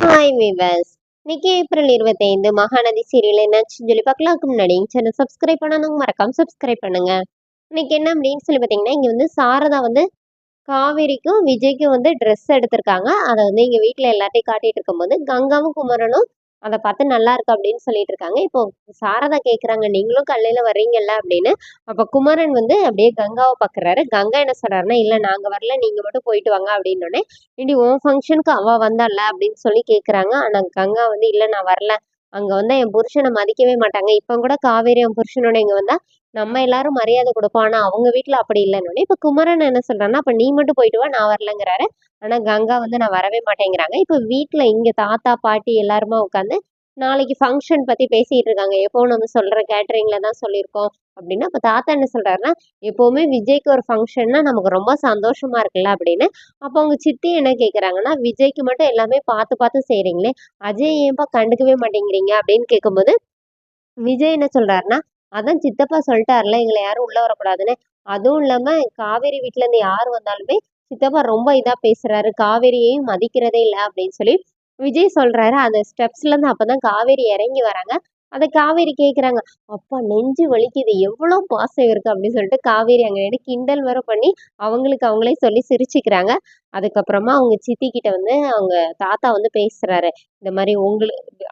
Hi viewers. இன்னைக்கு April 25 Mahanadi serial என்னாச்சுன்னு சொல்லி பார்க்கலாம்க்கு முன்னாடி சேனல் சப்ஸ்கிரைப் பண்ணாதவங்க மறக்காம சப்ஸ்கிரைப் பண்ணுங்க. இன்னைக்கு என்ன அப்படின்னு சொல்லி பார்த்தீங்கன்னா, இங்க வந்து சாரதா வந்து காவேரிக்கும் விஜய்க்கும் வந்து ட்ரெஸ் எடுத்திருக்காங்க. அதை வந்து எங்க வீட்ல எல்லாத்தையும் காட்டிட்டு இருக்கும்போது கங்காவும் குமரனும் அதை பார்த்து நல்லா இருக்கு அப்படின்னு சொல்லிட்டு இருக்காங்க. இப்போ சாரதா கேக்குறாங்க, நீங்களும் கல்லையில வர்றீங்கல்ல அப்படின்னு. அப்ப குமரன் வந்து அப்படியே கங்காவை பாக்குறாரு. கங்கா என்ன சொல்றாருன்னா, இல்ல நாங்க வரல, நீங்க மட்டும் போயிட்டு வாங்க அப்படின்னு. இடி உன் ஃபங்க்ஷனுக்கு அவ வந்தால அப்படின்னு சொல்லி கேக்குறாங்க. ஆனா கங்கா வந்து இல்ல நான் வரல, அங்க வந்து என் புருஷனை மதிக்கவே மாட்டாங்க. இப்ப கூட காவேரி என் புருஷனோட இங்க வந்தா நம்ம எல்லாரும் மரியாதை கொடுப்போம். ஆனா அவங்க வீட்டுல அப்படி இல்லைன்னு இப்ப குமரன் என்ன சொல்றான்னா, அப்ப நீ மட்டும் போயிட்டு வா, நான் வரலங்கிறாரு. ஆனா கங்கா வந்து நான் வரவே மாட்டேங்கிறாங்க. இப்ப வீட்டுல இங்க தாத்தா பாட்டி எல்லாருமா உட்காந்து நாளைக்கு ஃபங்க்ஷன் பத்தி பேசிட்டு இருக்காங்க. எப்பவும் நம்ம சொல்ற கேட்டரிங்ல தான் சொல்லியிருக்கோம் அப்படின்னு. அப்ப தாத்தா என்ன சொல்றாருன்னா, எப்பவுமே விஜய்க்கு ஒரு ஃபங்க்ஷன்னா நமக்கு ரொம்ப சந்தோஷமா இருக்குல்ல அப்படின்னு. அப்ப அவங்க சித்தி என்ன கேக்குறாங்கன்னா, விஜய்க்கு மட்டும் எல்லாமே பார்த்து பார்த்து செய்றீங்களே, அஜய் ஏன்பா கண்டுக்கவே மாட்டேங்கிறீங்க அப்படின்னு கேட்கும்போது விஜய் என்ன சொல்றாருன்னா, அதான் சித்தப்பா சொல்லிட்டாருல எங்களை யாரும் உள்ள வரக்கூடாதுன்னு. அதுவும் இல்லாம காவேரி வீட்ல இருந்து யார் வந்தாலுமே சித்தப்பா ரொம்ப இதா பேசுறாரு, காவேரியையும் மதிக்கிறதே இல்ல அப்படின்னு சொல்லி விஜய் சொல்றாரு. அந்த ஸ்டெப்ஸ்ல இருந்து அப்பதான் காவேரி இறங்கி வராங்க. அத காவேரி கேக்குறாங்க, அப்பா நெஞ்சு வலிக்குது, எவ்வளவு பாசம் இருக்கு அப்படின்னு சொல்லிட்டு காவேரி அங்க நின்னு கிண்டல் வர பண்ணி அவங்களுக்கு அவங்களே சொல்லி சிரிச்சுக்கிறாங்க. அதுக்கப்புறமா அவங்க சித்தி கிட்ட வந்து அவங்க தாத்தா வந்து பேசுறாரு. இந்த மாதிரி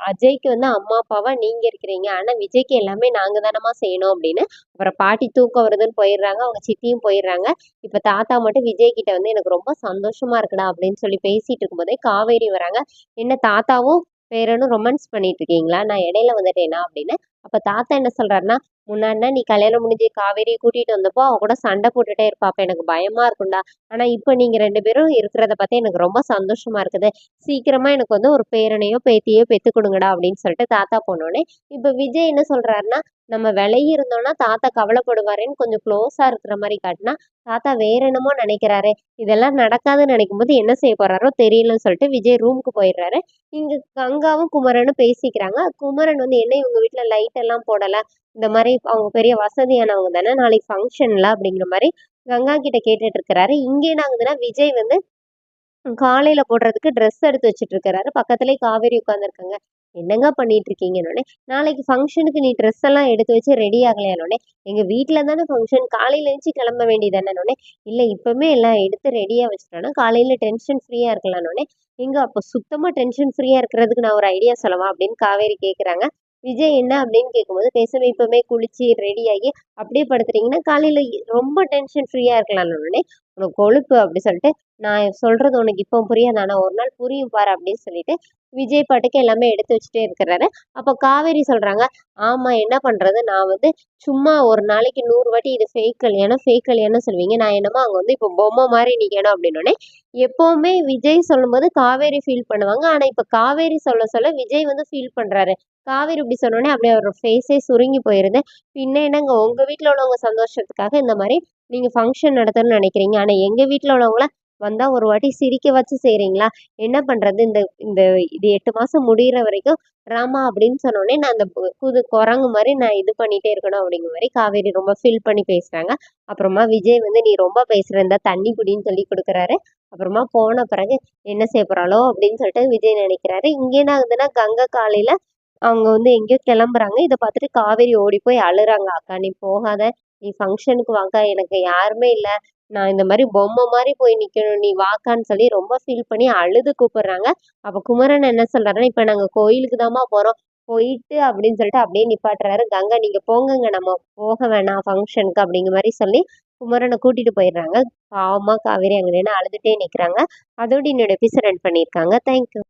அஜய்க்கு வந்து அம்மா அப்பாவா நீங்க இருக்கிறீங்க, ஆனா விஜய்க்கு எல்லாமே நாங்க தானமா செய்யணும் அப்படின்னு. அப்புறம் பாட்டி தூக்கம் வருதுன்னு போயிடுறாங்க, அவங்க சித்தியும் போயிடுறாங்க. இப்ப தாத்தா மட்டும் விஜய் கிட்ட வந்து எனக்கு ரொம்ப சந்தோஷமா இருக்குடா அப்படின்னு சொல்லி பேசிட்டு இருக்கும்போதே காவேரி வராங்க. என்ன தாத்தாவும் பேரனும் ரொமான்ஸ் பண்ணிட்டு இருக்கீங்களா, நான் இடையில வந்துட்டேனா அப்படின்னு. அப்ப தாத்தா என்ன சொல்றாருன்னா, முன்னாடினா நீ கல்யாணம் முடிஞ்சு காவேரியை கூட்டிட்டு வந்தப்போ அவ கூட சண்டை போட்டுட்டே இருப்பா, அப்ப எனக்கு பயமா இருக்கும்டா. ஆனா இப்ப நீங்க 2 பேரும் இருக்கிறத பார்த்து எனக்கு ரொம்ப சந்தோஷமா இருக்குது. சீக்கிரமா எனக்கு வந்து ஒரு பேரனையோ பேத்தியோ பெத்து கொடுங்கடா அப்படின்னு சொல்லிட்டு தாத்தா போனோடனே இப்ப விஜய் என்ன சொல்றாருன்னா, நம்ம விலகி இருந்தோம்னா தாத்தா கவலைப்படுவாருன்னு கொஞ்சம் க்ளோஸா இருக்கிற மாதிரி காட்டினா தாத்தா வேற என்னமோ நினைக்கிறாரு. இதெல்லாம் நடக்காதுன்னு நினைக்கும் போது என்ன செய்ய போறாரோ தெரியலன்னு சொல்லிட்டு விஜய் ரூமுக்கு போயிடுறாரு. இங்க கங்காவும் குமரனும் பேசிக்கிறாங்க. குமரன் வந்து என்ன இவங்க வீட்டுல லைட் எல்லாம் போடல, இந்த மாதிரி அவங்க பெரிய வசதியானவங்க தானே, நாளைக்கு ஃபங்க்ஷன்ல அப்படிங்கிற மாதிரி கங்கா கிட்ட கேட்டுட்டு இருக்கிறாரு. இங்க என்ன ஆகுதுன்னா, விஜய் வந்து காலையில போடுறதுக்கு ட்ரெஸ் எடுத்து வச்சுட்டு இருக்காரு. பக்கத்துலயே காவேரி உட்கார்ந்துருக்காங்க. என்னங்க பண்ணிட்டு இருக்கீங்கன்னோடனே, நாளைக்கு ஃபங்க்ஷனுக்கு நீ ட்ரெஸ் எல்லாம் எடுத்து வச்சு ரெடி ஆகலையானோடனே, எங்க வீட்டுல தானே ஃபங்க்ஷன், காலையில எழுந்துச்சு கிளம்ப வேண்டியதானே. இல்ல இப்பவுமே எல்லாம் எடுத்து ரெடியா வச்சுட்டோம்னா காலையில டென்ஷன் ஃப்ரீயா இருக்கலாம்னோடனே, எங்க அப்ப சுத்தமா டென்ஷன் ஃப்ரீயா இருக்கிறதுக்கு நான் ஒரு ஐடியா சொல்லவா அப்படின்னு காவேரி கேக்குறாங்க. விஜய் என்ன அப்படின்னு கேட்கும்போது, பேசாம இப்பவுமே குளிச்சு ரெடி ஆகி அப்படியே படுத்துட்டீங்கன்னா காலையில ரொம்ப டென்ஷன் ஃப்ரீயா இருக்கலாம்னோடனே, உனக்கு கொழுப்பு அப்படி சொல்லிட்டு, நான் சொல்றது உனக்கு இப்போ புரியாது, ஆனா ஒரு நாள் புரியும் பாரு அப்படின்னு சொல்லிட்டு விஜய் பாட்டுக்கு எல்லாமே எடுத்து வச்சுட்டே இருக்கிறாரு. அப்போ காவேரி சொல்றாங்க, ஆமா என்ன பண்றது, நான் வந்து சும்மா ஒரு நாளைக்கு 100 வாட்டி இது ஃபேக் கல்யாணம் சொல்லுவீங்க, நான் என்னமோ அங்க வந்து இப்போ பொம்மை மாதிரி நிக்கணும் அப்படின்னோடனே, எப்பவுமே விஜய் சொல்லும்போது காவேரி ஃபீல் பண்ணுவாங்க. ஆனா இப்ப காவேரி சொல்ல சொல்ல விஜய் வந்து ஃபீல் பண்றாரு. காவேரி இப்படி சொன்னோடனே அப்படியே அவரோட ஃபேஸே சுருங்கி போயிருது. பின்ன என்னங்க உங்க வீட்டுல உள்ளவங்க சந்தோஷத்துக்காக இந்த மாதிரி நீங்க ஃபங்க்ஷன் நடத்தணும்னு நினைக்கிறீங்க, ஆனா எங்க வீட்டுல உள்ளவங்கள வந்தா ஒரு வாட்டி சிரிக்க வச்சு செய்றீங்களா? என்ன பண்றது? இந்த இந்த இது 8 மாசம் முடியிற வரைக்கும் ட்ராமா அப்படின்னு சொன்னோனே, நான் அந்த புது குரங்கு மாரி நான் இது பண்ணிட்டே இருக்கணும் அப்படிங்கிற மாரி காவேரி ரொம்ப ஃபீல் பண்ணி பேசுறாங்க. அப்புறமா விஜய் வந்து நீ ரொம்ப பேசுற, இந்தா தண்ணி குடின்னு சொல்லி குடுக்குறாரு. அப்புறமா போன பிறகு என்ன செய்ய போறாளோ அப்படின்னு சொல்லிட்டு விஜய் நினைக்கிறாரு. இங்க என்ன ஆகுதுன்னா, கங்கா காலையில அவங்க வந்து எங்கேயோ கிளம்புறாங்க. இத பார்த்துட்டு காவேரி ஓடி போய் அழுறாங்க. அக்கா நீ போகாத, நீ ஃபங்க்ஷனுக்கு வாக்கா, எனக்கு யாருமே இல்ல, நான் இந்த மாதிரி பொம்மை மாதிரி போய் நிக்கணும், நீ வாக்கான்னு சொல்லி ரொம்ப ஃபீல் பண்ணி அழுது கூப்பிடுறாங்க. அப்ப குமரன் என்ன சொல்றாருன்னா, இப்ப நாங்க கோயிலுக்கு தாம்மா போறோம், போயிட்டு அப்படின்னு சொல்லிட்டு அப்படியே நிப்பாட்டுறாரு. கங்கா நீங்க போங்கங்க, நம்ம போக வேணாம் ஃபங்க்ஷனுக்கு அப்படிங்கிற மாதிரி சொல்லி குமரனை கூட்டிட்டு போயிடுறாங்க. பாவமா காவேரி அங்க நின்று அழுதுட்டே நிக்கிறாங்க. அதோட என்னோட எபிசோட் ரன் பண்ணியிருக்காங்க. தேங்க்யூ.